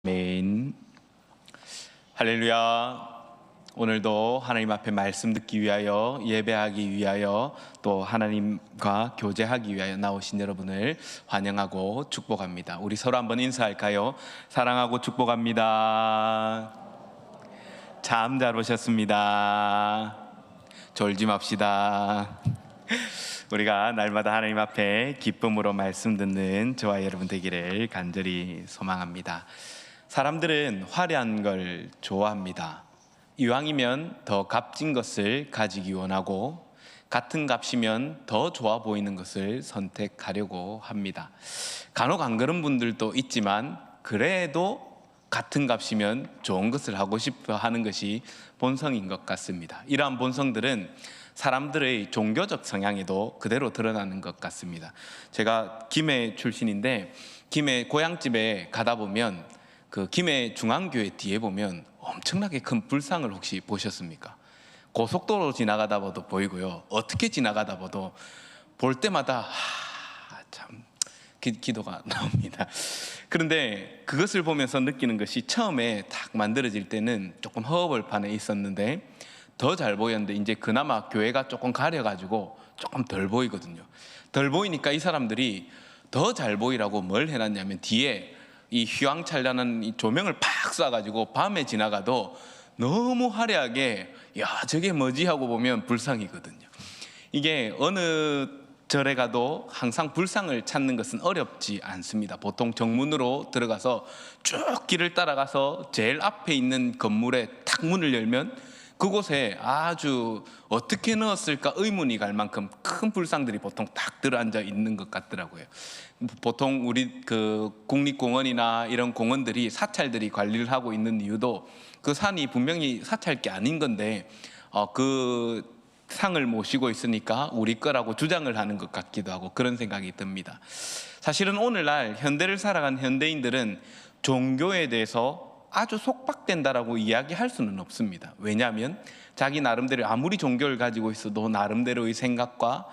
아멘. 할렐루야. 오늘도 하나님 앞에 말씀 듣기 위하여, 예배하기 위하여, 또 하나님과 교제하기 위하여 나오신 여러분을 환영하고 축복합니다. 우리 서로 한번 인사할까요? 사랑하고 축복합니다. 참 잘 오셨습니다. 졸지 맙시다. 우리가 날마다 하나님 앞에 기쁨으로 말씀 듣는 저와 여러분 되기를 간절히 소망합니다. 사람들은 화려한 걸 좋아합니다. 이왕이면 더 값진 것을 가지기 원하고, 같은 값이면 더 좋아 보이는 것을 선택하려고 합니다. 간혹 안 그런 분들도 있지만, 그래도 같은 값이면 좋은 것을 하고 싶어 하는 것이 본성인 것 같습니다. 이러한 본성들은 사람들의 종교적 성향에도 그대로 드러나는 것 같습니다. 제가 김해 출신인데, 김해 고향집에 가다 보면 그 김해 중앙교회 뒤에 보면 엄청나게 큰 불상을 혹시 보셨습니까? 고속도로 지나가다 봐도 보이고요, 어떻게 지나가다 봐도 볼 때마다 참 기도가 나옵니다. 그런데 그것을 보면서 느끼는 것이, 처음에 딱 만들어질 때는 조금 허허벌판에 있었는데 더 잘 보였는데, 이제 그나마 교회가 조금 가려가지고 조금 덜 보이거든요. 덜 보이니까 이 사람들이 더 잘 보이라고 뭘 해놨냐면, 뒤에 이 휘황찬란한 이 조명을 팍 쏴가지고 밤에 지나가도 너무 화려하게, 야 저게 뭐지 하고 보면 불상이거든요. 이게 어느 절에 가도 항상 불상을 찾는 것은 어렵지 않습니다. 보통 정문으로 들어가서 쭉 길을 따라가서 제일 앞에 있는 건물에 탁 문을 열면 그곳에 아주 어떻게 넣었을까 의문이 갈 만큼 큰 불상들이 보통 딱 들어앉아 있는 것 같더라고요. 보통 우리 그 국립공원이나 이런 공원들이 사찰들이 관리를 하고 있는 이유도, 그 산이 분명히 사찰 게 아닌 건데 그 상을 모시고 있으니까 우리 거라고 주장을 하는 것 같기도 하고, 그런 생각이 듭니다. 사실은 오늘날 현대를 살아가는 현대인들은 종교에 대해서 아주 속박된다라고 이야기할 수는 없습니다. 왜냐하면 자기 나름대로, 아무리 종교를 가지고 있어도 나름대로의 생각과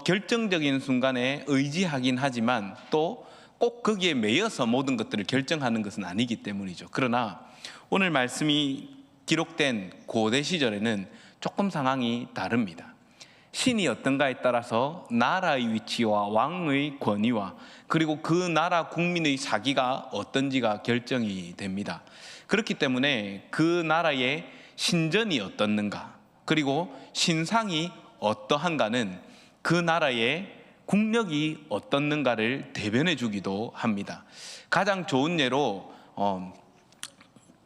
결정적인 순간에 의지하긴 하지만 또 꼭 거기에 매여서 모든 것들을 결정하는 것은 아니기 때문이죠. 그러나 오늘 말씀이 기록된 고대 시절에는 조금 상황이 다릅니다. 신이 어떤가에 따라서 나라의 위치와 왕의 권위와, 그리고 그 나라 국민의 사기가 어떤지가 결정이 됩니다. 그렇기 때문에 그 나라의 신전이 어떻는가, 그리고 신상이 어떠한가는 그 나라의 국력이 어떻는가를 대변해 주기도 합니다. 가장 좋은 예로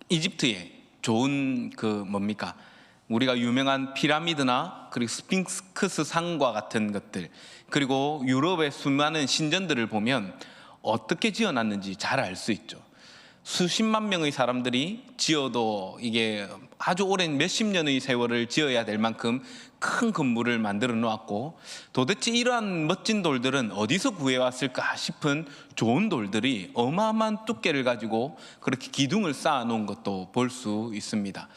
이집트의 좋은 우리가 유명한 피라미드나 그리고 스핑크스 상과 같은 것들, 그리고 유럽의 수많은 신전들을 보면 어떻게 지어놨는지 잘 알 수 있죠. 수십만 명의 사람들이 지어도 이게 아주 오랜 몇십 년의 세월을 지어야 될 만큼 큰 건물을 만들어 놓았고, 도대체 이러한 멋진 돌들은 어디서 구해왔을까 싶은 좋은 돌들이 어마어마한 두께를 가지고 그렇게 기둥을 쌓아 놓은 것도 볼 수 있습니다.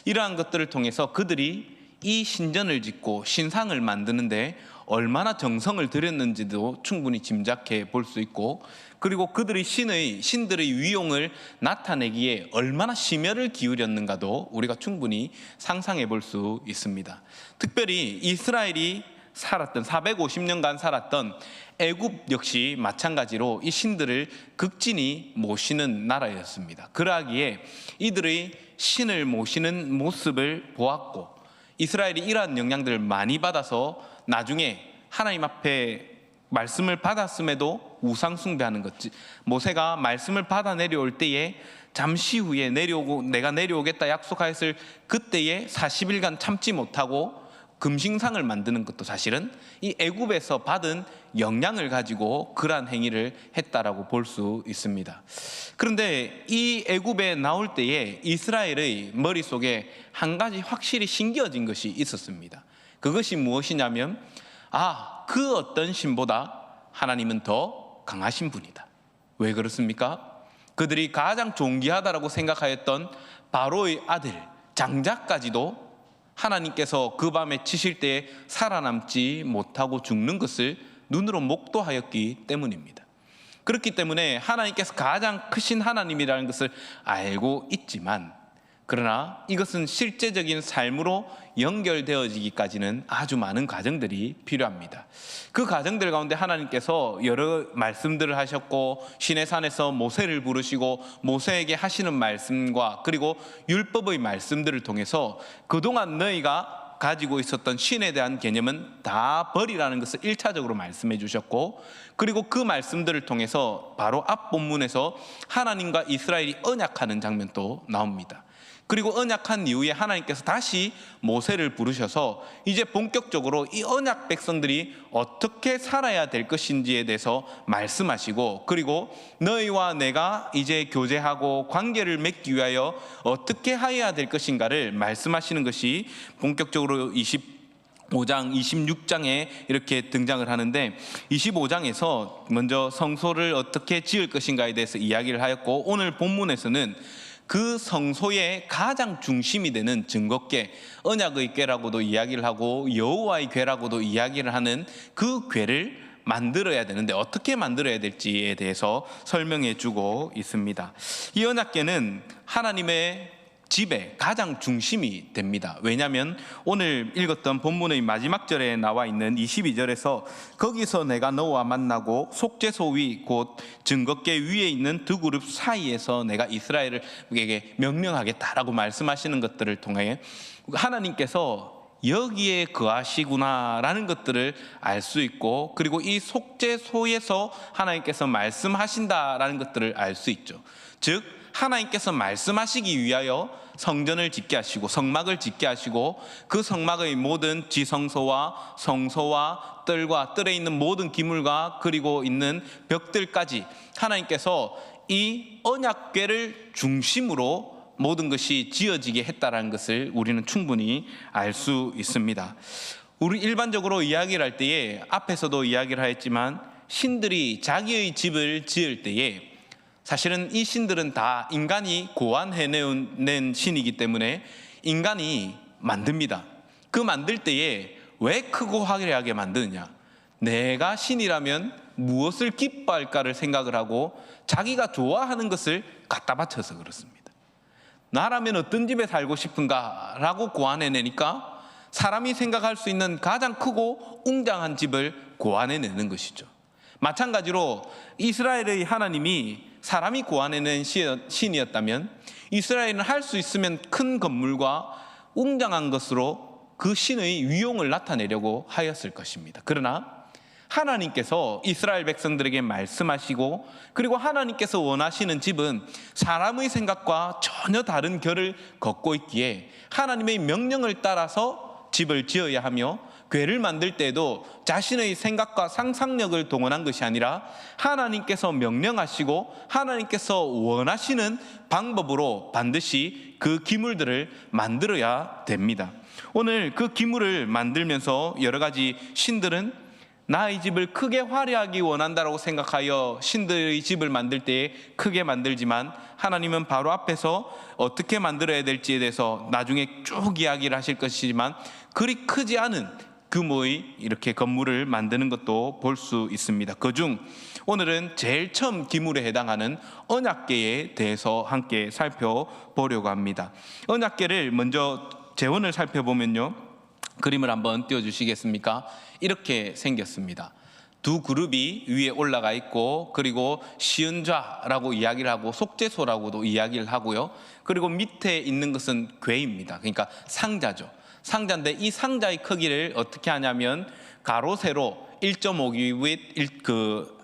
이러한 것들을 통해서 그들이 이 신전을 짓고 신상을 만드는데 얼마나 정성을 들였는지도 충분히 짐작해 볼 수 있고, 그리고 그들이 신들의 위용을 나타내기에 얼마나 심혈을 기울였는가도 우리가 충분히 상상해 볼 수 있습니다. 특별히 이스라엘이 살았던 450년간 살았던 애굽 역시 마찬가지로 이 신들을 극진히 모시는 나라였습니다. 그러하기에 이들의 신을 모시는 모습을 보았고, 이스라엘이 이러한 영향들을 많이 받아서 나중에 하나님 앞에 말씀을 받았음에도 우상 숭배하는 것, 모세가 말씀을 받아 내려올 때에 잠시 후에 내가 내려오겠다 약속하였을 그때에 40일간 참지 못하고 금신상을 만드는 것도 사실은 이 애굽에서 받은 영향을 가지고 그러한 행위를 했다라고 볼 수 있습니다. 그런데 이 애굽에 나올 때에 이스라엘의 머릿속에 한 가지 확실히 신기어진 것이 있었습니다. 그것이 무엇이냐면, 그 어떤 신보다 하나님은 더 강하신 분이다. 왜 그렇습니까? 그들이 가장 존귀하다라고 생각하였던 바로의 아들 장자까지도 하나님께서 그 밤에 치실 때에 살아남지 못하고 죽는 것을 눈으로 목도하였기 때문입니다. 그렇기 때문에 하나님께서 가장 크신 하나님이라는 것을 알고 있지만, 그러나 이것은 실제적인 삶으로 연결되어지기까지는 아주 많은 과정들이 필요합니다. 그 과정들 가운데 하나님께서 여러 말씀들을 하셨고, 시내산에서 모세를 부르시고 모세에게 하시는 말씀과 그리고 율법의 말씀들을 통해서 그동안 너희가 가지고 있었던 신에 대한 개념은 다 버리라는 것을 1차적으로 말씀해 주셨고, 그리고 그 말씀들을 통해서 바로 앞 본문에서 하나님과 이스라엘이 언약하는 장면도 나옵니다. 그리고 언약한 이후에 하나님께서 다시 모세를 부르셔서 이제 본격적으로 이 언약 백성들이 어떻게 살아야 될 것인지에 대해서 말씀하시고, 그리고 너희와 내가 이제 교제하고 관계를 맺기 위하여 어떻게 하여야 될 것인가를 말씀하시는 것이 본격적으로 25장, 26장에 이렇게 등장을 하는데, 25장에서 먼저 성소를 어떻게 지을 것인가에 대해서 이야기를 하였고, 오늘 본문에서는 그 성소의 가장 중심이 되는 증거궤, 언약의 궤라고도 이야기를 하고 여호와의 궤라고도 이야기를 하는 그 궤를 만들어야 되는데 어떻게 만들어야 될지에 대해서 설명해 주고 있습니다. 이 언약궤는 하나님의 집의 가장 중심이 됩니다. 왜냐하면 오늘 읽었던 본문의 마지막 절에 나와 있는 22절에서 거기서 내가 너와 만나고 속죄소 위 곧 증거궤 위에 있는 두 그룹 사이에서 내가 이스라엘에게 명령하겠다라고 말씀하시는 것들을 통해 하나님께서 여기에 거하시구나라는 것들을 알 수 있고, 그리고 이 속죄소에서 하나님께서 말씀하신다라는 것들을 알 수 있죠. 즉 하나님께서 말씀하시기 위하여 성전을 짓게 하시고 성막을 짓게 하시고, 그 성막의 모든 지성소와 성소와 뜰과 뜰에 있는 모든 기물과 그리고 있는 벽들까지 하나님께서 이 언약궤를 중심으로 모든 것이 지어지게 했다라는 것을 우리는 충분히 알 수 있습니다. 우리 일반적으로 이야기를 할 때에 앞에서도 이야기를 하였지만, 신들이 자기의 집을 지을 때에 사실은 이 신들은 다 인간이 고안해낸 신이기 때문에 인간이 만듭니다. 그 만들 때에 왜 크고 화려하게 만드느냐? 내가 신이라면 무엇을 기뻐할까를 생각을 하고 자기가 좋아하는 것을 갖다 바쳐서 그렇습니다. 나라면 어떤 집에 살고 싶은가라고 고안해내니까 사람이 생각할 수 있는 가장 크고 웅장한 집을 고안해내는 것이죠. 마찬가지로 이스라엘의 하나님이 사람이 고안해낸 신이었다면 이스라엘은 할 수 있으면 큰 건물과 웅장한 것으로 그 신의 위용을 나타내려고 하였을 것입니다. 그러나 하나님께서 이스라엘 백성들에게 말씀하시고, 그리고 하나님께서 원하시는 집은 사람의 생각과 전혀 다른 결을 걷고 있기에 하나님의 명령을 따라서 집을 지어야 하며, 궤를 만들 때도 자신의 생각과 상상력을 동원한 것이 아니라 하나님께서 명령하시고 하나님께서 원하시는 방법으로 반드시 그 기물들을 만들어야 됩니다. 오늘 그 기물을 만들면서 여러 가지 신들은 나의 집을 크게 화려하게 원한다라고 생각하여 신들의 집을 만들 때에 크게 만들지만, 하나님은 바로 앞에서 어떻게 만들어야 될지에 대해서 나중에 쭉 이야기를 하실 것이지만 그리 크지 않은 규모의 이렇게 건물을 만드는 것도 볼 수 있습니다. 그중 오늘은 제일 처음 기물에 해당하는 언약궤에 대해서 함께 살펴보려고 합니다. 언약궤를 먼저 재원을 살펴보면요, 그림을 한번 띄워주시겠습니까? 이렇게 생겼습니다. 두 그룹이 위에 올라가 있고, 그리고 시은좌라고 이야기를 하고 속죄소라고도 이야기를 하고요, 그리고 밑에 있는 것은 궤입니다. 그러니까 상자죠. 상자인데 이 상자의 크기를 어떻게 하냐면 가로 세로 1.5규빗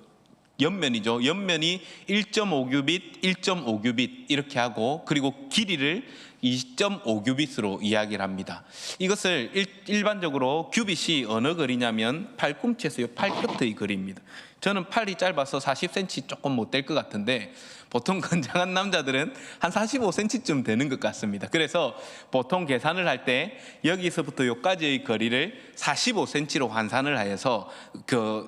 옆면이죠. 옆면이 1.5규빗, 1.5규빗 이렇게 하고, 그리고 길이를 2.5규빗으로 이야기를 합니다. 이것을 일반적으로 규빗이 어느 거리냐면 팔꿈치에서 팔끝의 거리입니다. 저는 팔이 짧아서 40cm 조금 못 될 것 같은데 보통 건장한 남자들은 한 45cm쯤 되는 것 같습니다. 그래서 보통 계산을 할 때 여기서부터 여기까지의 거리를 45cm로 환산을 하여서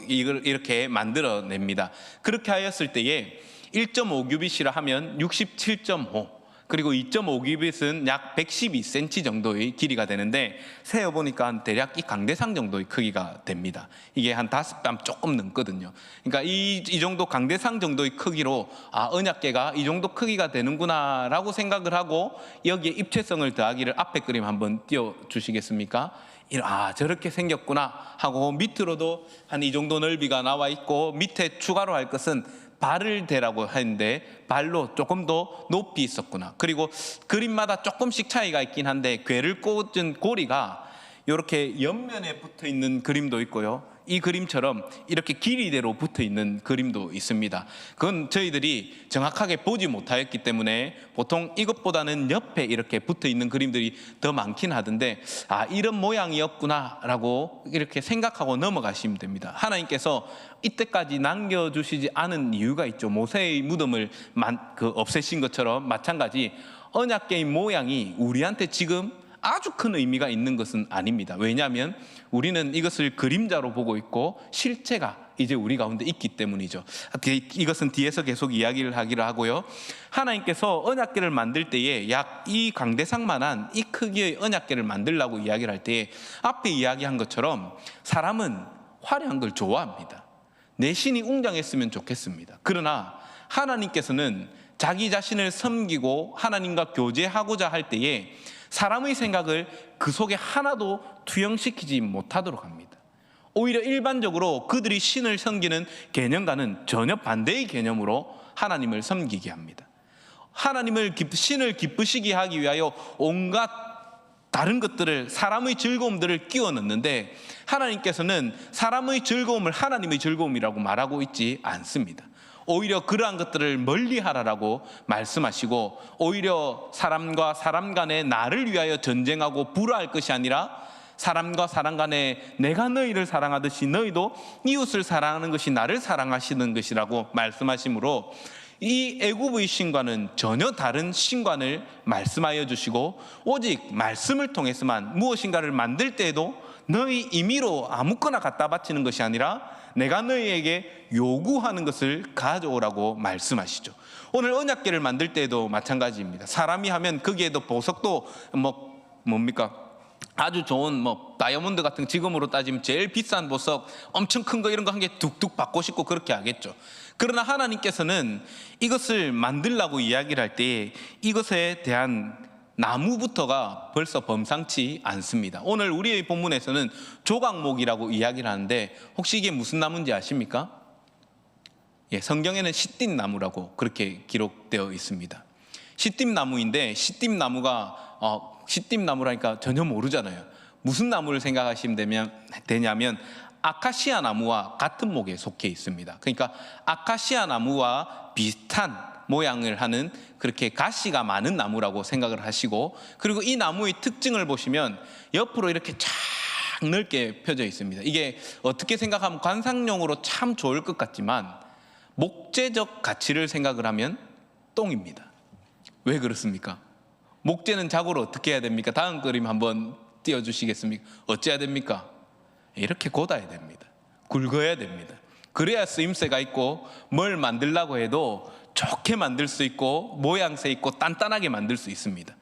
이걸 이렇게 만들어냅니다. 그렇게 하였을 때에 1.5규빗이라 하면 67.5, 그리고 2.5규빗은 약 112cm 정도의 길이가 되는데 세어보니까 대략 이 강대상 정도의 크기가 됩니다. 이게 한 5뼘 조금 넘거든요. 그러니까 이 정도 강대상 정도의 크기로 언약궤가 이 정도 크기가 되는구나 라고 생각을 하고 여기에 입체성을 더하기를 앞에 그림 한번 띄워주시겠습니까? 저렇게 생겼구나 하고 밑으로도 한 이 정도 넓이가 나와 있고 밑에 추가로 할 것은 발을 대라고 하는데 발로 조금 더 높이 있었구나. 그리고 그림마다 조금씩 차이가 있긴 한데 궤를 꽂은 고리가 이렇게 옆면에 붙어 있는 그림도 있고요. 이 그림처럼 이렇게 길이대로 붙어 있는 그림도 있습니다. 그건 저희들이 정확하게 보지 못하였기 때문에 보통 이것보다는 옆에 이렇게 붙어 있는 그림들이 더 많긴 하던데 이런 모양이었구나 라고 이렇게 생각하고 넘어가시면 됩니다. 하나님께서 이때까지 남겨주시지 않은 이유가 있죠. 모세의 무덤을 없애신 것처럼 마찬가지 언약궤의 모양이 우리한테 지금 아주 큰 의미가 있는 것은 아닙니다. 왜냐하면 우리는 이것을 그림자로 보고 있고 실체가 이제 우리 가운데 있기 때문이죠. 이것은 뒤에서 계속 이야기를 하기로 하고요. 하나님께서 언약궤를 만들 때에 약 이 강대상만한 이 크기의 언약궤를 만들라고 이야기를 할 때에 앞에 이야기한 것처럼 사람은 화려한 걸 좋아합니다. 내 신이 웅장했으면 좋겠습니다. 그러나 하나님께서는 자기 자신을 섬기고 하나님과 교제하고자 할 때에 사람의 생각을 그 속에 하나도 투영시키지 못하도록 합니다. 오히려 일반적으로 그들이 신을 섬기는 개념과는 전혀 반대의 개념으로 하나님을 섬기게 합니다. 신을 기쁘시게 하기 위하여 온갖 다른 것들을, 사람의 즐거움들을 끼워 넣는데 하나님께서는 사람의 즐거움을 하나님의 즐거움이라고 말하고 있지 않습니다. 오히려 그러한 것들을 멀리하라라고 말씀하시고 오히려 사람과 사람 간에 나를 위하여 전쟁하고 불화할 것이 아니라 사람과 사람 간에 내가 너희를 사랑하듯이 너희도 이웃을 사랑하는 것이 나를 사랑하시는 것이라고 말씀하시므로 이 애굽의 신과는 전혀 다른 신관을 말씀하여 주시고 오직 말씀을 통해서만 무엇인가를 만들 때에도 너희 임의로 아무거나 갖다 바치는 것이 아니라 내가 너희에게 요구하는 것을 가져오라고 말씀하시죠. 오늘 언약궤를 만들 때에도 마찬가지입니다. 사람이 하면 거기에도 보석도 뭡니까? 아주 좋은 다이아몬드 같은 지금으로 따지면 제일 비싼 보석 엄청 큰 거 이런 거 한 개 뚝뚝 받고 싶고 그렇게 하겠죠. 그러나 하나님께서는 이것을 만들라고 이야기를 할 때 이것에 대한 나무부터가 벌써 범상치 않습니다. 오늘 우리의 본문에서는 조각목이라고 이야기를 하는데 혹시 이게 무슨 나무인지 아십니까? 성경에는 시띠나무라고 그렇게 기록되어 있습니다. 시띠나무인데 시띠나무라니까 전혀 모르잖아요. 무슨 나무를 생각하시면 되냐면 아카시아 나무와 같은 목에 속해 있습니다. 그러니까 아카시아 나무와 비슷한 모양을 하는 그렇게 가시가 많은 나무라고 생각을 하시고 그리고 이 나무의 특징을 보시면 옆으로 이렇게 쫙 넓게 펴져 있습니다. 이게 어떻게 생각하면 관상용으로 참 좋을 것 같지만 목재적 가치를 생각을 하면 똥입니다. 왜 그렇습니까? 목재는 자고로 어떻게 해야 됩니까? 다음 그림 한번 띄워주시겠습니까? 어찌해야 됩니까? 이렇게 곧아야 됩니다. 굵어야 됩니다. 그래야 쓰임새가 있고 뭘 만들려고 해도 좋게 만들 수 있고 모양새 있고 단단하게 만들 수 있습니다.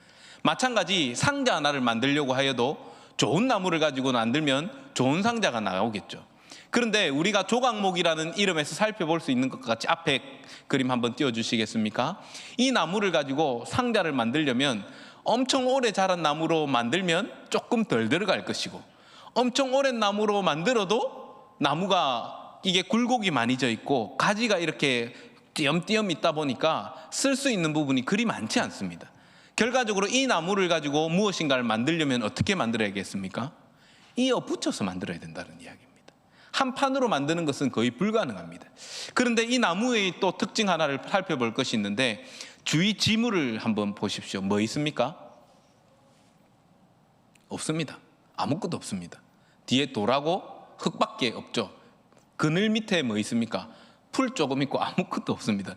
마찬가지 상자 하나를 만들려고 하여도 좋은 나무를 가지고 만들면 좋은 상자가 나오겠죠. 그런데 우리가 조각목이라는 이름에서 살펴볼 수 있는 것 같이 앞에 그림 한번 띄워주시겠습니까? 이 나무를 가지고 상자를 만들려면 엄청 오래 자란 나무로 만들면 조금 덜 들어갈 것이고 엄청 오랜 나무로 만들어도 나무가 이게 굴곡이 많이 져 있고 가지가 이렇게 띄엄띄엄 있다 보니까 쓸 수 있는 부분이 그리 많지 않습니다. 결과적으로 이 나무를 가지고 무엇인가를 만들려면 어떻게 만들어야겠습니까? 이어 붙여서 만들어야 된다는 이야기입니다. 한 판으로 만드는 것은 거의 불가능합니다. 그런데 이 나무의 또 특징 하나를 살펴볼 것이 있는데 주위 지물을 한번 보십시오. 뭐 있습니까? 없습니다. 아무것도 없습니다. 뒤에 돌하고 흙밖에 없죠. 그늘 밑에 뭐 있습니까? 풀 조금 있고 아무것도 없습니다.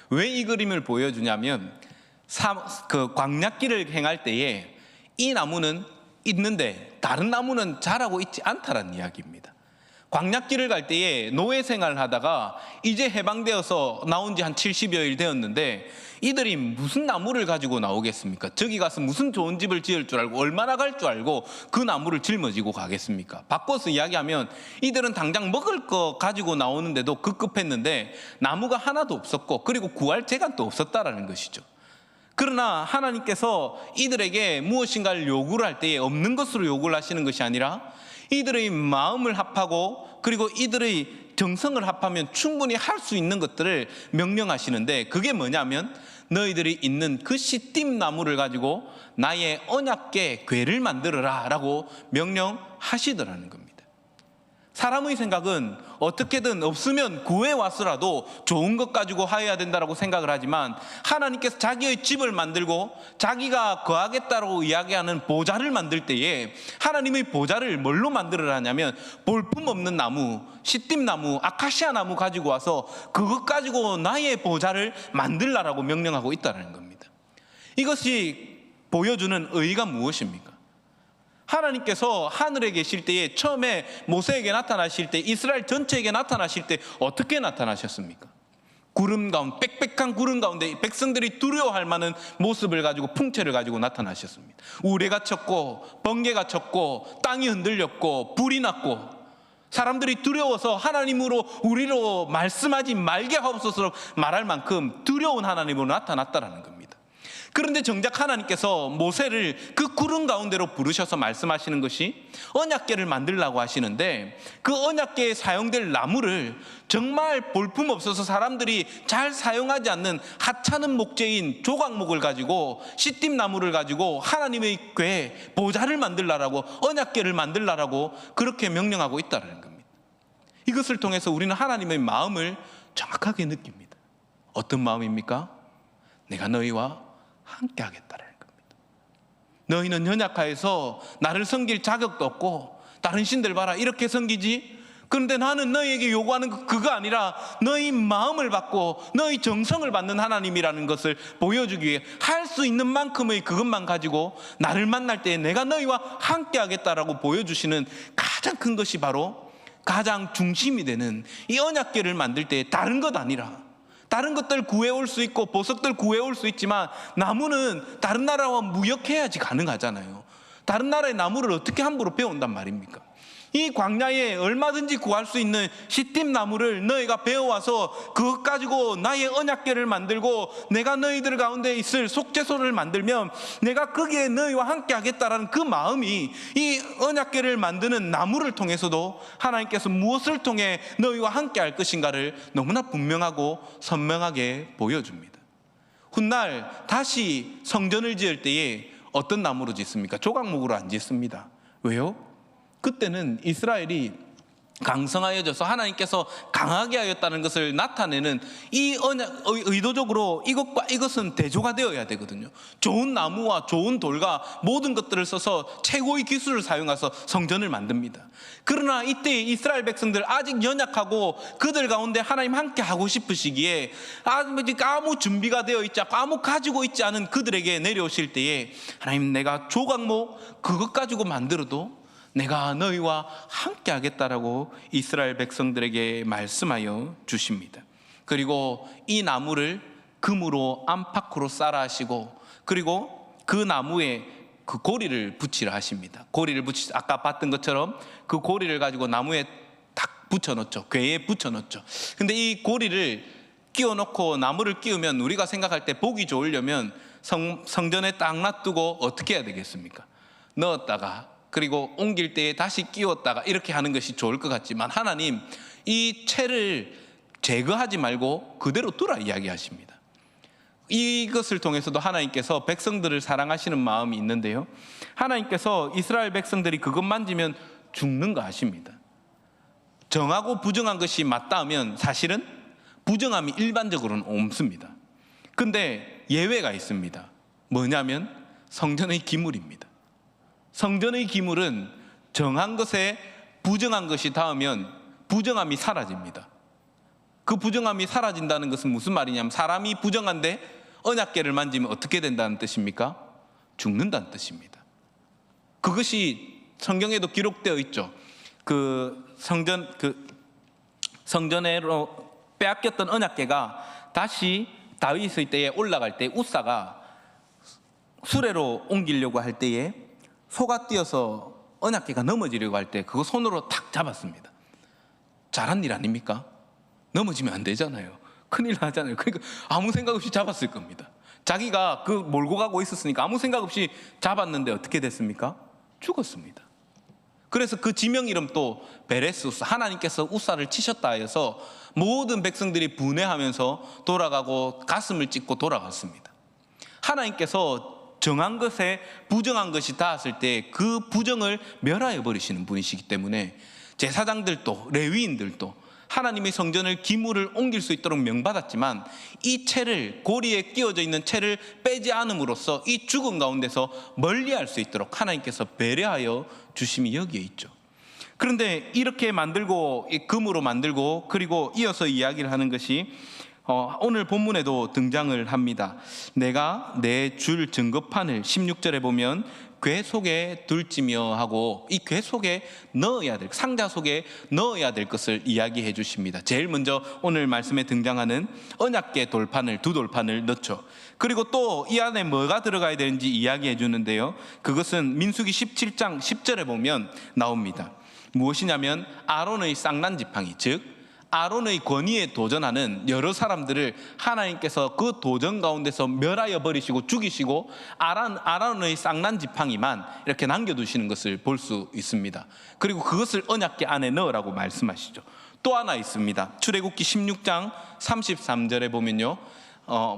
왜 이 그림을 보여주냐면 그 광약길을 행할 때에 이 나무는 있는데 다른 나무는 자라고 있지 않다라는 이야기입니다. 광야길을 갈 때에 노예 생활을 하다가 이제 해방되어서 나온 지 한 70여일 되었는데 이들이 무슨 나무를 가지고 나오겠습니까? 저기 가서 무슨 좋은 집을 지을 줄 알고 얼마나 갈 줄 알고 그 나무를 짊어지고 가겠습니까? 바꿔서 이야기하면 이들은 당장 먹을 거 가지고 나오는데도 급급했는데 나무가 하나도 없었고 그리고 구할 재간도 없었다라는 것이죠. 그러나 하나님께서 이들에게 무엇인가를 요구를 할 때에 없는 것으로 요구를 하시는 것이 아니라 이들의 마음을 합하고 그리고 이들의 정성을 합하면 충분히 할 수 있는 것들을 명령하시는데 그게 뭐냐면 너희들이 있는 그 시띠임 나무를 가지고 나의 언약궤 궤를 만들어라 라고 명령하시더라는 겁니다. 사람의 생각은 어떻게든 없으면 구해와서라도 좋은 것 가지고 하여야 된다고 생각을 하지만 하나님께서 자기의 집을 만들고 자기가 거하겠다고 이야기하는 보좌를 만들 때에 하나님의 보좌를 뭘로 만들어야 하냐면 볼품없는 나무, 시띠임나무, 아카시아 나무 가지고 와서 그것 가지고 나의 보좌를 만들라라고 명령하고 있다는 겁니다. 이것이 보여주는 의의가 무엇입니까? 하나님께서 하늘에 계실 때에 처음에 모세에게 나타나실 때 이스라엘 전체에게 나타나실 때 어떻게 나타나셨습니까? 구름 가운데 빽빽한 구름 가운데 백성들이 두려워할 만한 모습을 가지고 풍채를 가지고 나타나셨습니다. 우레가 쳤고 번개가 쳤고 땅이 흔들렸고 불이 났고 사람들이 두려워서 하나님으로 우리로 말씀하지 말게 하옵소서 말할 만큼 두려운 하나님으로 나타났다라는 겁니다. 그런데 정작 하나님께서 모세를 그 구름 가운데로 부르셔서 말씀하시는 것이 언약궤를 만들라고 하시는데 그 언약궤에 사용될 나무를 정말 볼품없어서 사람들이 잘 사용하지 않는 하찮은 목재인 조각목을 가지고 시띠임 나무를 가지고 하나님의 궤 보좌를 만들라라고 언약궤를 만들라라고 그렇게 명령하고 있다는 겁니다. 이것을 통해서 우리는 하나님의 마음을 정확하게 느낍니다. 어떤 마음입니까? 내가 너희와 함께 하겠다는 겁니다. 너희는 연약하여서 나를 섬길 자격도 없고 다른 신들 봐라 이렇게 섬기지. 그런데 나는 너희에게 요구하는 그거 아니라 너희 마음을 받고 너희 정성을 받는 하나님이라는 것을 보여주기 위해 할 수 있는 만큼의 그것만 가지고 나를 만날 때 내가 너희와 함께 하겠다라고 보여주시는 가장 큰 것이 바로 가장 중심이 되는 이 언약궤를 만들 때 다른 것 아니라 다른 것들 구해올 수 있고 보석들 구해올 수 있지만 나무는 다른 나라와 무역해야지 가능하잖아요. 다른 나라의 나무를 어떻게 함부로 배운단 말입니까? 이 광야에 얼마든지 구할 수 있는 시띠임 나무를 너희가 배워와서 그것 가지고 나의 언약궤를 만들고 내가 너희들 가운데 있을 속죄소를 만들면 내가 거기에 너희와 함께 하겠다라는 그 마음이 이 언약궤를 만드는 나무를 통해서도 하나님께서 무엇을 통해 너희와 함께 할 것인가를 너무나 분명하고 선명하게 보여줍니다. 훗날 다시 성전을 지을 때에 어떤 나무로 짓습니까? 조각목으로 안 짓습니다. 왜요? 그때는 이스라엘이 강성하여져서 하나님께서 강하게 하였다는 것을 나타내는 이 언약, 의도적으로 이것과 이것은 대조가 되어야 되거든요. 좋은 나무와 좋은 돌과 모든 것들을 써서 최고의 기술을 사용해서 성전을 만듭니다. 그러나 이때 이스라엘 백성들 아직 연약하고 그들 가운데 하나님 함께 하고 싶으시기에 아무 준비가 되어 있지 않고 아무 가지고 있지 않은 그들에게 내려오실 때에 하나님 내가 조각목 그것 가지고 만들어도 내가 너희와 함께 하겠다라고 이스라엘 백성들에게 말씀하여 주십니다. 그리고 이 나무를 금으로 안팎으로 쌓아 하시고 그리고 그 나무에 그 고리를 붙이라 하십니다. 고리를 아까 봤던 것처럼 그 고리를 가지고 나무에 딱 붙여놓죠. 궤에 붙여놓죠. 근데 이 고리를 끼워놓고 나무를 끼우면 우리가 생각할 때 보기 좋으려면 성전에 딱 놔두고 어떻게 해야 되겠습니까? 넣었다가 그리고 옮길 때에 다시 끼웠다가 이렇게 하는 것이 좋을 것 같지만 하나님 이 채를 제거하지 말고 그대로 두라 이야기하십니다. 이것을 통해서도 하나님께서 백성들을 사랑하시는 마음이 있는데요, 하나님께서 이스라엘 백성들이 그것 만지면 죽는 거 아십니다. 정하고 부정한 것이 맞다 하면 사실은 부정함이 일반적으로는 없습니다. 근데 예외가 있습니다. 뭐냐면 성전의 기물입니다. 성전의 기물은 정한 것에 부정한 것이 닿으면 부정함이 사라집니다. 그 부정함이 사라진다는 것은 무슨 말이냐면 사람이 부정한데 언약궤를 만지면 어떻게 된다는 뜻입니까? 죽는다는 뜻입니다. 그것이 성경에도 기록되어 있죠. 성전으로 빼앗겼던 언약궤가 다시 다윗의 때에 올라갈 때 우사가 수레로 옮기려고 할 때에 소가 뛰어서 언약궤가 넘어지려고 할 때 그거 손으로 탁 잡았습니다. 잘한 일 아닙니까? 넘어지면 안 되잖아요. 큰일 나잖아요. 그러니까 아무 생각 없이 잡았을 겁니다. 자기가 그 몰고 가고 있었으니까 아무 생각 없이 잡았는데 어떻게 됐습니까? 죽었습니다. 그래서 그 지명 이름 또 베레스우스, 하나님께서 우사를 치셨다 해서 모든 백성들이 분해하면서 돌아가고 가슴을 찢고 돌아갔습니다. 하나님께서 정한 것에 부정한 것이 닿았을 때 그 부정을 멸하여 버리시는 분이시기 때문에 제사장들도 레위인들도 하나님의 성전을 기물을 옮길 수 있도록 명받았지만 이 채를, 고리에 끼워져 있는 채를 빼지 않음으로써 이 죽음 가운데서 멀리할 수 있도록 하나님께서 배려하여 주심이 여기에 있죠. 그런데 이렇게 만들고, 금으로 만들고, 그리고 이어서 이야기를 하는 것이 오늘 본문에도 등장을 합니다. 내가 내 줄 증거판을 16절에 보면 궤 속에 둘지며 하고, 이 궤 속에 넣어야 될, 상자 속에 넣어야 될 것을 이야기해 주십니다. 제일 먼저 오늘 말씀에 등장하는 언약궤 돌판을, 두 돌판을 넣죠. 그리고 또 이 안에 뭐가 들어가야 되는지 이야기해 주는데요, 그것은 민수기 17장 10절에 보면 나옵니다. 무엇이냐면 아론의 쌍난 지팡이, 즉 아론의 권위에 도전하는 여러 사람들을 하나님께서 그 도전 가운데서 멸하여 버리시고 죽이시고 아론의 쌍난 지팡이만 이렇게 남겨두시는 것을 볼 수 있습니다. 그리고 그것을 언약궤 안에 넣으라고 말씀하시죠. 또 하나 있습니다. 출애굽기 16장 33절에 보면요,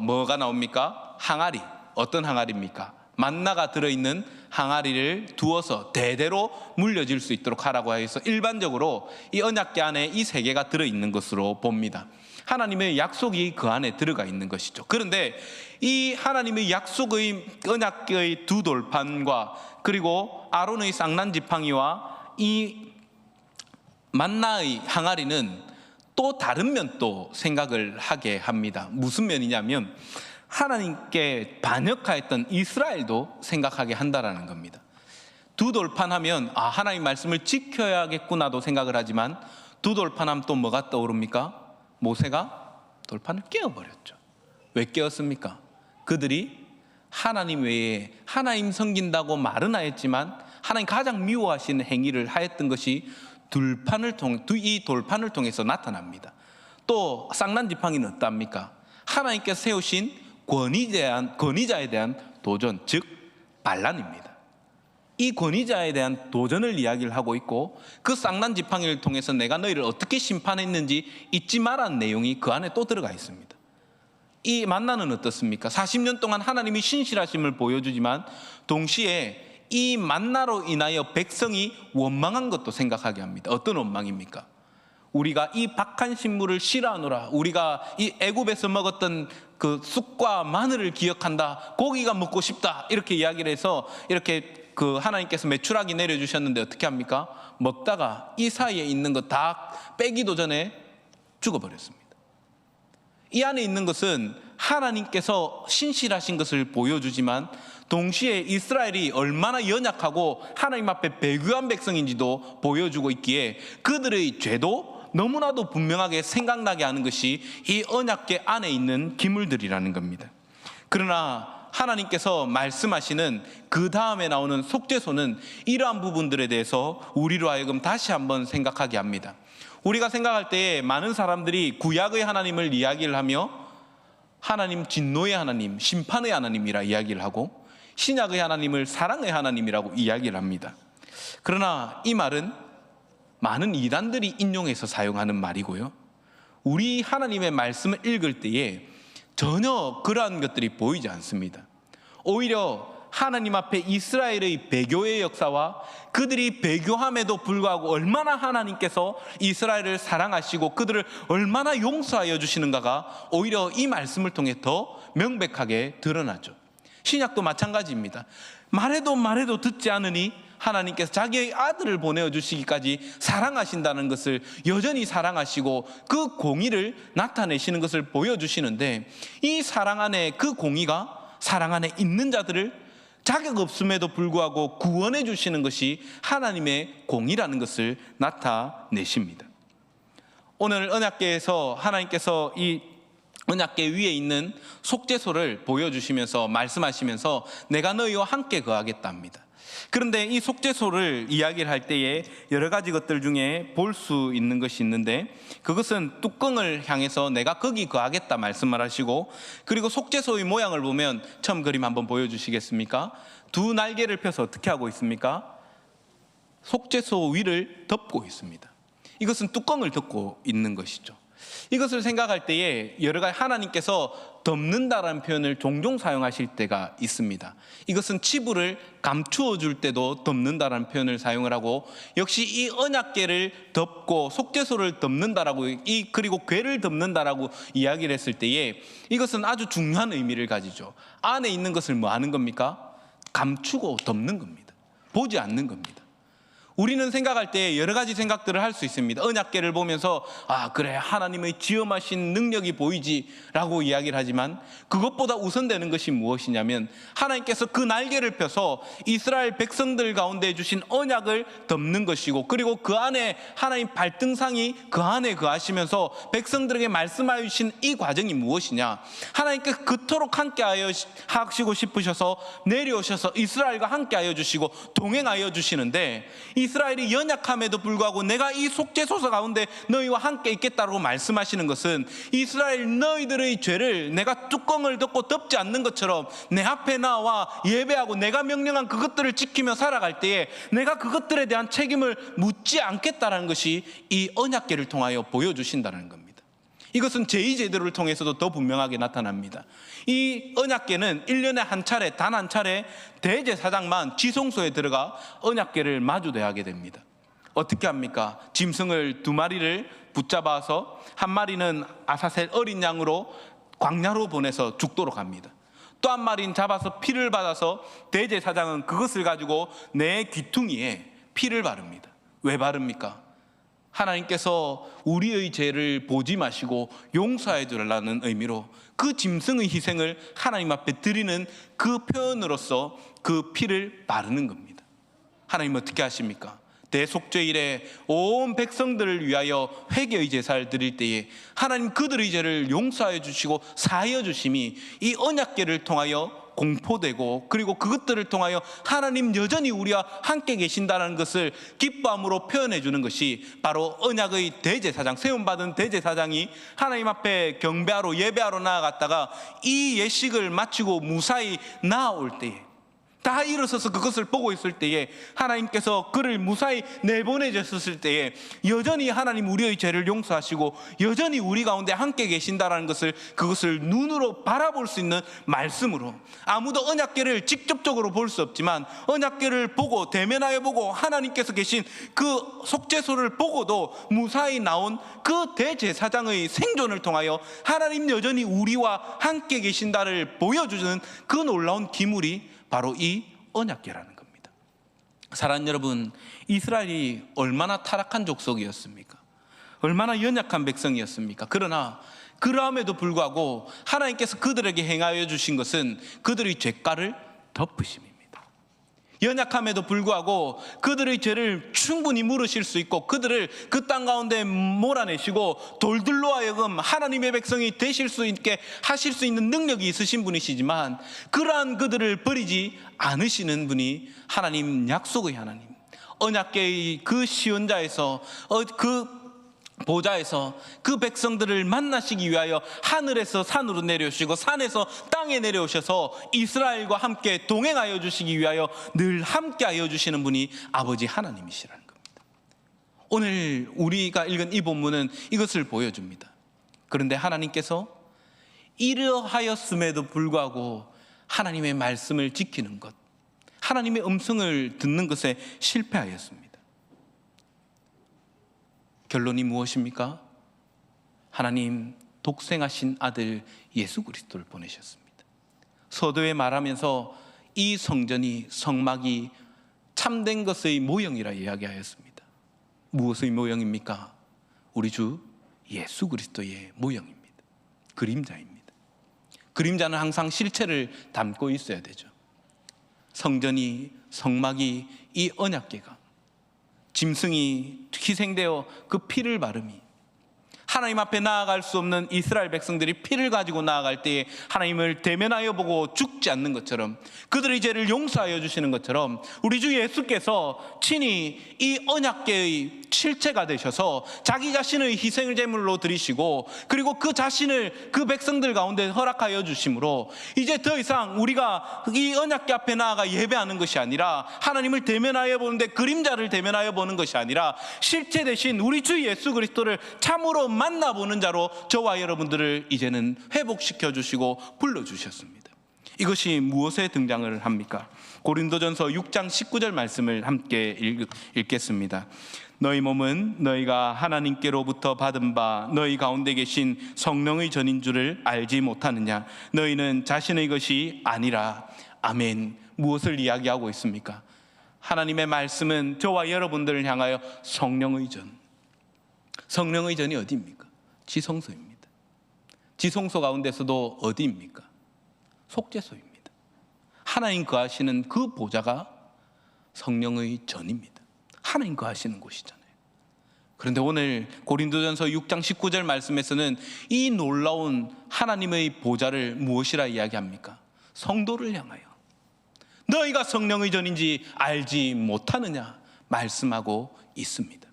뭐가 나옵니까? 항아리. 어떤 항아리입니까? 만나가 들어있는 항아리를 두어서 대대로 물려질 수 있도록 하라고 해서 일반적으로 이 언약궤 안에 이 세 개가 들어있는 것으로 봅니다. 하나님의 약속이 그 안에 들어가 있는 것이죠. 그런데 이 하나님의 약속의 언약궤의 두 돌판과 그리고 아론의 쌍난 지팡이와 이 만나의 항아리는 또 다른 면도 생각을 하게 합니다. 무슨 면이냐면 하나님께 반역하였던 이스라엘도 생각하게 한다라는 겁니다. 두 돌판 하면 하나님 말씀을 지켜야겠구나도 생각을 하지만 두 돌판 하면 또 뭐가 떠오릅니까? 모세가 돌판을 깨어버렸죠. 왜 깨었습니까? 그들이 하나님 외에 하나님 섬긴다고 말은 하였지만 하나님 가장 미워하시는 행위를 하였던 것이 이 돌판을 통해서 나타납니다. 또 쌍난 지팡이는 어떠합니까? 하나님께서 세우신 권위자에 대한 도전, 즉 반란입니다. 이 권위자에 대한 도전을 이야기를 하고 있고, 그 쌍난 지팡이를 통해서 내가 너희를 어떻게 심판했는지 잊지 말라는 내용이 그 안에 또 들어가 있습니다. 이 만나는 어떻습니까? 40년 동안 하나님이 신실하심을 보여주지만 동시에 이 만나로 인하여 백성이 원망한 것도 생각하게 합니다. 어떤 원망입니까? 우리가 이 박한 식물을 싫어하노라, 우리가 이 애굽에서 먹었던 그 쑥과 마늘을 기억한다, 고기가 먹고 싶다, 이렇게 이야기를 해서 이렇게 그 하나님께서 메추라기 내려주셨는데 어떻게 합니까? 먹다가 이 사이에 있는 거 다 빼기도 전에 죽어버렸습니다. 이 안에 있는 것은 하나님께서 신실하신 것을 보여주지만 동시에 이스라엘이 얼마나 연약하고 하나님 앞에 배교한 백성인지도 보여주고 있기에 그들의 죄도 너무나도 분명하게 생각나게 하는 것이 이 언약궤 안에 있는 기물들이라는 겁니다. 그러나 하나님께서 말씀하시는 그 다음에 나오는 속죄소는 이러한 부분들에 대해서 우리로 하여금 다시 한번 생각하게 합니다. 우리가 생각할 때에 많은 사람들이 구약의 하나님을 이야기를 하며 하나님 진노의 하나님, 심판의 하나님이라 이야기를 하고 신약의 하나님을 사랑의 하나님이라고 이야기를 합니다. 그러나 이 말은 많은 이단들이 인용해서 사용하는 말이고요, 우리 하나님의 말씀을 읽을 때에 전혀 그러한 것들이 보이지 않습니다. 오히려 하나님 앞에 이스라엘의 배교의 역사와 그들이 배교함에도 불구하고 얼마나 하나님께서 이스라엘을 사랑하시고 그들을 얼마나 용서하여 주시는가가 오히려 이 말씀을 통해 더 명백하게 드러나죠. 신약도 마찬가지입니다. 말해도 듣지 않으니 하나님께서 자기의 아들을 보내주시기까지 사랑하신다는 것을 여전히 사랑하시고 그 공의를 나타내시는 것을 보여주시는데, 이 사랑 안에 그 공의가 사랑 안에 있는 자들을 자격 없음에도 불구하고 구원해 주시는 것이 하나님의 공이라는 것을 나타내십니다. 오늘 언약궤에서 하나님께서 이 언약궤 위에 있는 속죄소를 보여주시면서 말씀하시면서 내가 너희와 함께 거하겠답니다. 그런데 이 속죄소를 이야기를 할 때에 여러 가지 것들 중에 볼 수 있는 것이 있는데, 그것은 뚜껑을 향해서 내가 거기 거하겠다 말씀을 하시고, 그리고 속죄소의 모양을 보면 처음 그림 한번 보여주시겠습니까? 두 날개를 펴서 어떻게 하고 있습니까? 속죄소 위를 덮고 있습니다. 이것은 뚜껑을 덮고 있는 것이죠. 이것을 생각할 때에 여러 가지 하나님께서 덮는다라는 표현을 종종 사용하실 때가 있습니다. 이것은 치부를 감추어 줄 때도 덮는다라는 표현을 사용을 하고, 역시 이 언약궤를 덮고 속죄소를 덮는다라고, 그리고 궤를 덮는다라고 이야기를 했을 때에 이것은 아주 중요한 의미를 가지죠. 안에 있는 것을 뭐 하는 겁니까? 감추고 덮는 겁니다. 보지 않는 겁니다. 우리는 생각할 때 여러 가지 생각들을 할 수 있습니다. 언약궤를 보면서 그래, 하나님의 지엄하신 능력이 보이지 라고 이야기를 하지만, 그것보다 우선되는 것이 무엇이냐면 하나님께서 그 날개를 펴서 이스라엘 백성들 가운데 주신 언약을 덮는 것이고, 그리고 그 안에 하나님 발등상이 그 안에 거하시면서 백성들에게 말씀하여 주신 이 과정이 무엇이냐, 하나님께서 그토록 함께 하시고 싶으셔서 내려오셔서 이스라엘과 함께 하여 주시고 동행하여 주시는데, 이스라엘이 연약함에도 불구하고 내가 이 속죄소서 가운데 너희와 함께 있겠다고 말씀하시는 것은, 이스라엘 너희들의 죄를 내가 뚜껑을 덮고 덮지 않는 것처럼 내 앞에 나와 예배하고 내가 명령한 그것들을 지키며 살아갈 때에 내가 그것들에 대한 책임을 묻지 않겠다는 것이 이 언약궤를 통하여 보여주신다는 겁니다. 이것은 제2제도를 통해서도 더 분명하게 나타납니다. 이 언약궤는 1년에 한 차례, 단 한 차례 대제사장만 지성소에 들어가 언약궤를 마주대하게 됩니다. 어떻게 합니까? 짐승을 2마리를 붙잡아서 한 마리는 아사셀 어린 양으로 광야로 보내서 죽도록 합니다. 또 한 마리는 잡아서 피를 받아서 대제사장은 그것을 가지고 내 귀퉁이에 피를 바릅니다. 왜 바릅니까? 하나님께서 우리의 죄를 보지 마시고 용서해 주라는 의미로 그 짐승의 희생을 하나님 앞에 드리는 그 표현으로서 그 피를 바르는 겁니다. 하나님 어떻게 하십니까? 대속죄일에 온 백성들을 위하여 회개의 제사를 드릴 때에 하나님 그들의 죄를 용서해 주시고 사하여 주심이 이 언약궤를 통하여 공포되고, 그리고 그것들을 통하여 하나님 여전히 우리와 함께 계신다는 것을 기뻐함으로 표현해 주는 것이 바로 언약의 대제사장, 세움받은 대제사장이 하나님 앞에 경배하러 예배하러 나아갔다가 이 예식을 마치고 무사히 나아올 때에, 다 일어서서 그것을 보고 있을 때에 하나님께서 그를 무사히 내보내셨을 때에 여전히 하나님 우리의 죄를 용서하시고 여전히 우리 가운데 함께 계신다는 것을, 그것을 눈으로 바라볼 수 있는 말씀으로, 아무도 언약궤를 직접적으로 볼 수 없지만 언약궤를 보고 대면하여 보고 하나님께서 계신 그 속죄소를 보고도 무사히 나온 그 대제사장의 생존을 통하여 하나님 여전히 우리와 함께 계신다를 보여주는 그 놀라운 기물이 바로 이 언약궤라는 겁니다. 사랑하는 여러분, 이스라엘이 얼마나 타락한 족속이었습니까? 얼마나 연약한 백성이었습니까? 그러나 그럼에도 불구하고 하나님께서 그들에게 행하여 주신 것은 그들의 죄가를 덮으심입니다. 연약함에도 불구하고 그들의 죄를 충분히 물으실 수 있고 그들을 그 땅 가운데 몰아내시고 돌들로 하여금 하나님의 백성이 되실 수 있게 하실 수 있는 능력이 있으신 분이시지만, 그러한 그들을 버리지 않으시는 분이 하나님, 약속의 하나님, 언약궤의 그 시온자에서 그 보좌에서 그 백성들을 만나시기 위하여 하늘에서 산으로 내려오시고 산에서 땅에 내려오셔서 이스라엘과 함께 동행하여 주시기 위하여 늘 함께하여 주시는 분이 아버지 하나님이시라는 겁니다. 오늘 우리가 읽은 이 본문은 이것을 보여줍니다. 그런데 하나님께서 이러하였음에도 불구하고 하나님의 말씀을 지키는 것, 하나님의 음성을 듣는 것에 실패하였습니다. 결론이 무엇입니까? 하나님 독생하신 아들 예수 그리스도를 보내셨습니다. 서도에 말하면서 이 성전이, 성막이 참된 것의 모형이라 이야기하였습니다. 무엇의 모형입니까? 우리 주 예수 그리스도의 모형입니다. 그림자입니다. 그림자는 항상 실체를 담고 있어야 되죠. 성전이, 성막이, 이 언약궤가, 짐승이 희생되어 그 피를 바름이, 하나님 앞에 나아갈 수 없는 이스라엘 백성들이 피를 가지고 나아갈 때에 하나님을 대면하여 보고 죽지 않는 것처럼, 그들의 죄를 용서하여 주시는 것처럼, 우리 주 예수께서 친히 이 언약궤의 실체가 되셔서 자기 자신의 희생을 제물로 드리시고, 그리고 그 자신을 그 백성들 가운데 허락하여 주심으로 이제 더 이상 우리가 이 언약궤 앞에 나아가 예배하는 것이 아니라, 하나님을 대면하여 보는데 그림자를 대면하여 보는 것이 아니라, 실체 대신 우리 주 예수 그리스도를 참으로 만나보는 자로 저와 여러분들을 이제는 회복시켜 주시고 불러주셨습니다. 이것이 무엇에 등장을 합니까? 고린도전서 6장 19절 말씀을 함께 읽겠습니다. 너희 몸은 너희가 하나님께로부터 받은 바 너희 가운데 계신 성령의 전인 줄을 알지 못하느냐? 너희는 자신의 것이 아니라. 아멘. 무엇을 이야기하고 있습니까? 하나님의 말씀은 저와 여러분들을 향하여 성령의 전, 성령의 전이 어디입니까? 지성소입니다. 지성소 가운데서도 어디입니까? 속죄소입니다. 하나님 거하시는 그 보좌가 성령의 전입니다. 하나님 거하시는 곳이잖아요. 그런데 오늘 고린도전서 6장 19절 말씀에서는 이 놀라운 하나님의 보좌를 무엇이라 이야기합니까? 성도를 향하여 너희가 성령의 전인지 알지 못하느냐 말씀하고 있습니다.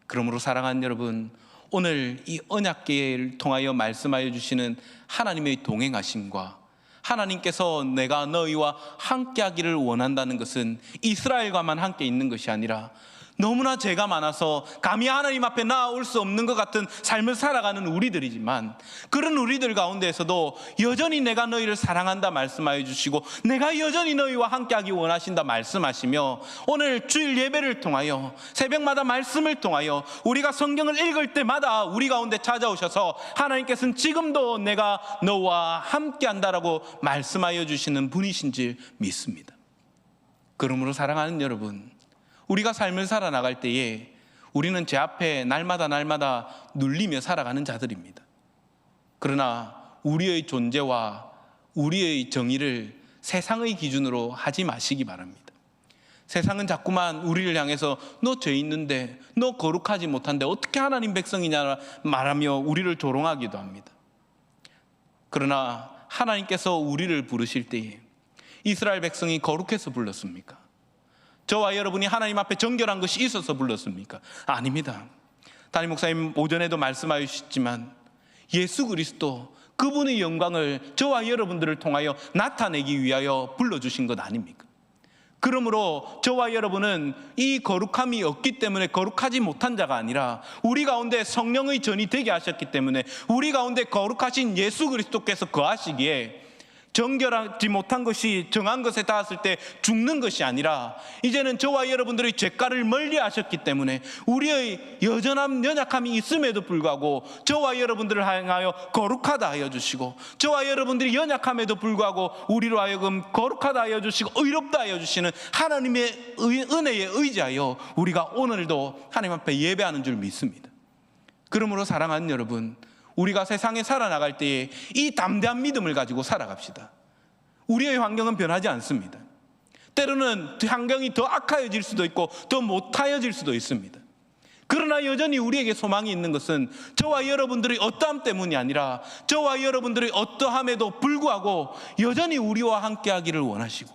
그러므로 사랑하는 여러분, 오늘 이 언약궤를 통하여 말씀하여 주시는 하나님의 동행하심과, 하나님께서 내가 너희와 함께하기를 원한다는 것은 이스라엘과만 함께 있는 것이 아니라, 너무나 죄가 많아서 감히 하나님 앞에 나아올 수 없는 것 같은 삶을 살아가는 우리들이지만, 그런 우리들 가운데에서도 여전히 내가 너희를 사랑한다 말씀하여 주시고, 내가 여전히 너희와 함께하기 원하신다 말씀하시며, 오늘 주일 예배를 통하여, 새벽마다 말씀을 통하여, 우리가 성경을 읽을 때마다 우리 가운데 찾아오셔서 하나님께서는 지금도 내가 너와 함께한다라고 말씀하여 주시는 분이신 줄 믿습니다. 그러므로 사랑하는 여러분, 우리가 삶을 살아나갈 때에 우리는 제 앞에 날마다 눌리며 살아가는 자들입니다. 그러나 우리의 존재와 우리의 정의를 세상의 기준으로 하지 마시기 바랍니다. 세상은 자꾸만 우리를 향해서 너 죄 있는데, 너 거룩하지 못한데 어떻게 하나님 백성이냐 말하며 우리를 조롱하기도 합니다. 그러나 하나님께서 우리를 부르실 때에 이스라엘 백성이 거룩해서 불렀습니까? 저와 여러분이 하나님 앞에 정결한 것이 있어서 불렀습니까? 아닙니다. 담임 목사님 오전에도 말씀하여 주셨지만, 예수 그리스도 그분의 영광을 저와 여러분들을 통하여 나타내기 위하여 불러주신 것 아닙니까? 그러므로 저와 여러분은 이 거룩함이 없기 때문에 거룩하지 못한 자가 아니라, 우리 가운데 성령의 전이 되게 하셨기 때문에 우리 가운데 거룩하신 예수 그리스도께서 거하시기에, 정결하지 못한 것이 정한 것에 닿았을 때 죽는 것이 아니라, 이제는 저와 여러분들의 죄가를 멀리 하셨기 때문에 우리의 여전한 연약함이 있음에도 불구하고 저와 여러분들을 향하여 거룩하다 하여 주시고, 저와 여러분들이 연약함에도 불구하고 우리로 하여금 거룩하다 하여 주시고 의롭다 하여 주시는 하나님의 은혜에 의지하여 우리가 오늘도 하나님 앞에 예배하는 줄 믿습니다. 그러므로 사랑하는 여러분, 우리가 세상에 살아나갈 때에 이 담대한 믿음을 가지고 살아갑시다. 우리의 환경은 변하지 않습니다. 때로는 환경이 더 악하여질 수도 있고 더 못하여질 수도 있습니다. 그러나 여전히 우리에게 소망이 있는 것은 저와 여러분들의 어떠함 때문이 아니라, 저와 여러분들의 어떠함에도 불구하고 여전히 우리와 함께하기를 원하시고,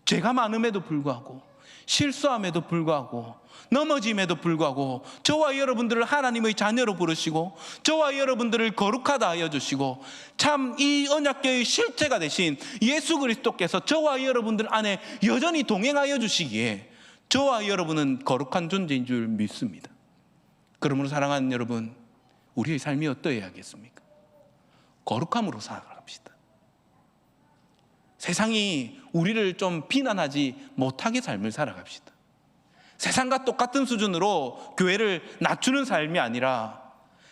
죄가 많음에도 불구하고, 실수함에도 불구하고, 넘어짐에도 불구하고 저와 여러분들을 하나님의 자녀로 부르시고, 저와 여러분들을 거룩하다 하여 주시고, 참 이 언약궤의 실체가 되신 예수 그리스도께서 저와 여러분들 안에 여전히 동행하여 주시기에 저와 여러분은 거룩한 존재인 줄 믿습니다. 그러므로 사랑하는 여러분, 우리의 삶이 어떠해야겠습니까? 거룩함으로 살아갑시다. 세상이 우리를 좀 비난하지 못하게 삶을 살아갑시다. 세상과 똑같은 수준으로 교회를 낮추는 삶이 아니라,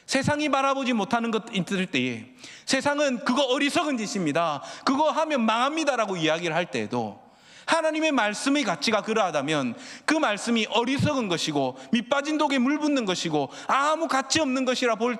세상이 바라보지 못하는 것 있을 때에, 세상은 그거 어리석은 짓입니다, 그거 하면 망합니다라고 이야기를 할 때에도 하나님의 말씀의 가치가 그러하다면 그 말씀이 어리석은 것이고 밑빠진 독에 물 붓는 것이고 아무 가치 없는 것이라 볼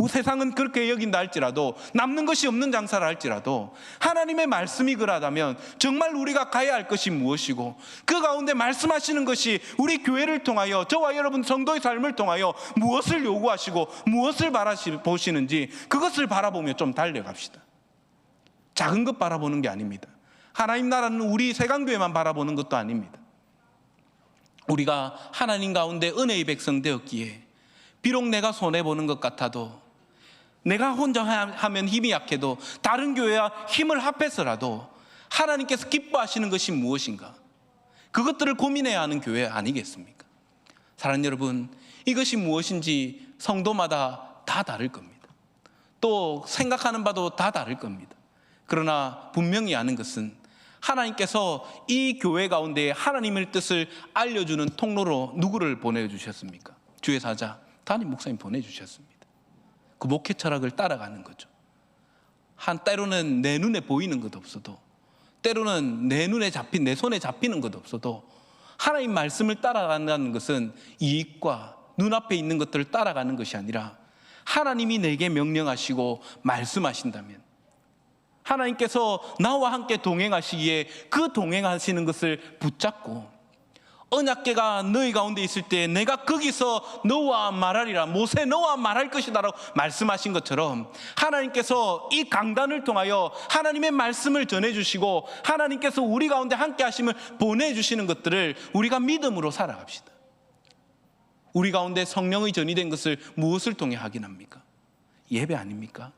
세상은 그렇게 여긴다 할지라도, 남는 것이 없는 장사를 할지라도 하나님의 말씀이 그러하다면 정말 우리가 가야 할 것이 무엇이고, 그 가운데 말씀하시는 것이 우리 교회를 통하여, 저와 여러분 성도의 삶을 통하여 무엇을 요구하시고 무엇을 바라보시는지 그것을 바라보며 좀 달려갑시다. 작은 것 바라보는 게 아닙니다. 하나님 나라는 우리 세강교회만 바라보는 것도 아닙니다. 우리가 하나님 가운데 은혜의 백성 되었기에 비록 내가 손해보는 것 같아도, 내가 혼자 하면 힘이 약해도 다른 교회와 힘을 합해서라도 하나님께서 기뻐하시는 것이 무엇인가, 그것들을 고민해야 하는 교회 아니겠습니까? 사랑하는 여러분, 이것이 무엇인지 성도마다 다 다를 겁니다. 또 생각하는 바도 다 다를 겁니다. 그러나 분명히 아는 것은 하나님께서 이 교회 가운데 하나님의 뜻을 알려주는 통로로 누구를 보내주셨습니까? 주의 사자 담임 목사님 보내주셨습니다. 그 목회 철학을 따라가는 거죠. 때로는 내 눈에 보이는 것 없어도, 때로는 내 눈에 잡힌, 내 손에 잡히는 것 없어도 하나님 말씀을 따라간다는 것은 이익과 눈앞에 있는 것들을 따라가는 것이 아니라, 하나님이 내게 명령하시고 말씀하신다면, 하나님께서 나와 함께 동행하시기에 그 동행하시는 것을 붙잡고, 언약궤가 너희 가운데 있을 때 내가 거기서 너와 말하리라, 모세 너와 말할 것이다 라고 말씀하신 것처럼, 하나님께서 이 강단을 통하여 하나님의 말씀을 전해주시고 하나님께서 우리 가운데 함께 하심을 보내주시는 것들을 우리가 믿음으로 살아갑시다. 우리 가운데 성령의 전이 된 것을 무엇을 통해 확인합니까? 예배 아닙니까?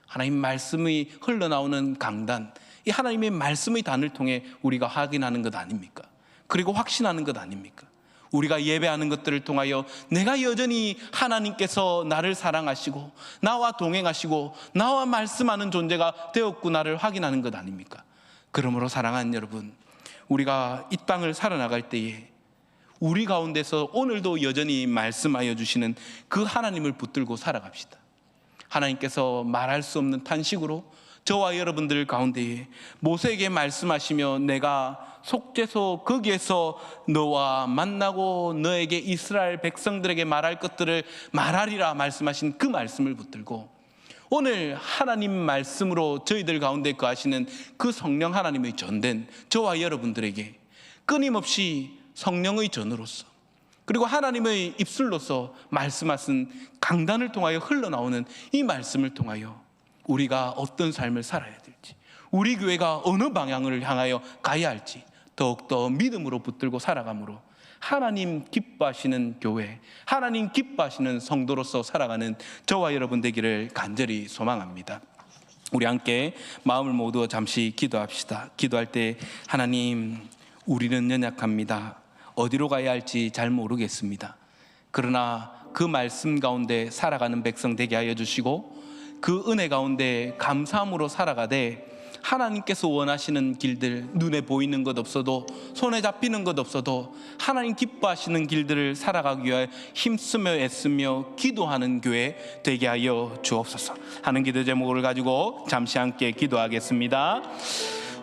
하나님 말씀이 흘러나오는 강단, 이 하나님의 말씀의 단을 통해 우리가 확인하는 것 아닙니까? 그리고 확신하는 것 아닙니까? 우리가 예배하는 것들을 통하여 내가 여전히 하나님께서 나를 사랑하시고 나와 동행하시고 나와 말씀하는 존재가 되었구나를 확인하는 것 아닙니까? 그러므로 사랑하는 여러분, 우리가 이 땅을 살아나갈 때에 우리 가운데서 오늘도 여전히 말씀하여 주시는 그 하나님을 붙들고 살아갑시다. 하나님께서 말할 수 없는 탄식으로 저와 여러분들 가운데에 모세에게 말씀하시며, 내가 속죄소 거기에서 너와 만나고 너에게 이스라엘 백성들에게 말할 것들을 말하리라 말씀하신 그 말씀을 붙들고, 오늘 하나님 말씀으로 저희들 가운데 거하시는 그 성령 하나님의 전된 저와 여러분들에게 끊임없이 성령의 전으로서, 그리고 하나님의 입술로서 말씀하신 강단을 통하여 흘러나오는 이 말씀을 통하여 우리가 어떤 삶을 살아야 될지, 우리 교회가 어느 방향을 향하여 가야 할지 더욱더 믿음으로 붙들고 살아감으로 하나님 기뻐하시는 교회, 하나님 기뻐하시는 성도로서 살아가는 저와 여러분 되기를 간절히 소망합니다. 우리 함께 마음을 모두 잠시 기도합시다. 기도할 때, 하나님, 우리는 연약합니다. 어디로 가야 할지 잘 모르겠습니다. 그러나 그 말씀 가운데 살아가는 백성 되게 하여 주시고, 그 은혜 가운데 감사함으로 살아가되, 하나님께서 원하시는 길들, 눈에 보이는 것 없어도, 손에 잡히는 것 없어도 하나님 기뻐하시는 길들을 살아가기 위해 힘쓰며 애쓰며 기도하는 교회 되게 하여 주옵소서 하는 기도 제목을 가지고 잠시 함께 기도하겠습니다.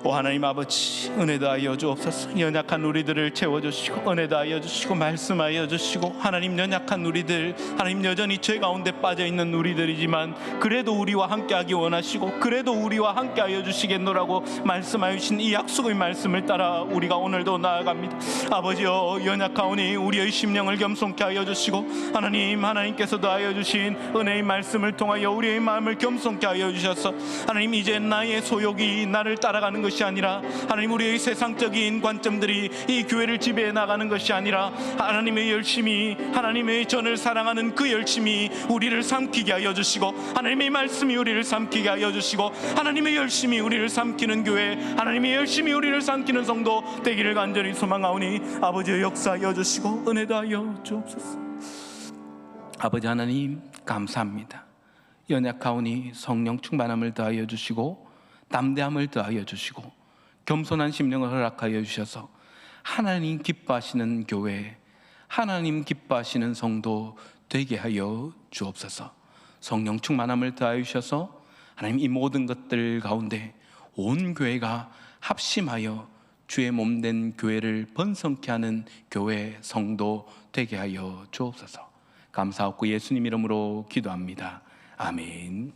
오 하나님 아버지, 은혜 더하여 주옵소서. 연약한 우리들을 채워주시고 은혜 더하여 주시고 말씀하여 주시고, 하나님 연약한 우리들, 하나님 여전히 죄 가운데 빠져있는 우리들이지만 그래도 우리와 함께하기 원하시고 그래도 우리와 함께하여 주시겠노라고 말씀하여 주신 이 약속의 말씀을 따라 우리가 오늘도 나아갑니다. 아버지여, 연약하오니 우리의 심령을 겸손케 하여 주시고, 하나님께서 더하여 주신 은혜의 말씀을 통하여 우리의 마음을 겸손케 하여 주셔서, 하나님 이제 나의 소욕이 나를 따라가는 것이 아니라, 하나님 우리의 세상적인 관점들이 이 교회를 지배해 나가는 것이 아니라, 하나님의 열심이, 하나님의 전을 사랑하는 그 열심이 우리를 삼키게 하여 주시고, 하나님의 말씀이 우리를 삼키게 하여 주시고, 하나님의 열심이 우리를 삼키는 교회, 하나님의 열심이 우리를 삼키는 성도 되기를 간절히 소망하오니, 아버지의 역사하여 주시고 은혜 더하여 주옵소서. 아버지 하나님 감사합니다. 연약하오니 성령 충만함을 더하여 주시고 담대함을 더하여 주시고 겸손한 심령을 허락하여 주셔서 하나님 기뻐하시는 교회, 하나님 기뻐하시는 성도 되게 하여 주옵소서. 성령 충만함을 더하여 주셔서 하나님 이 모든 것들 가운데 온 교회가 합심하여 주의 몸된 교회를 번성케 하는 교회 성도 되게 하여 주옵소서. 감사하고 예수님 이름으로 기도합니다. 아멘.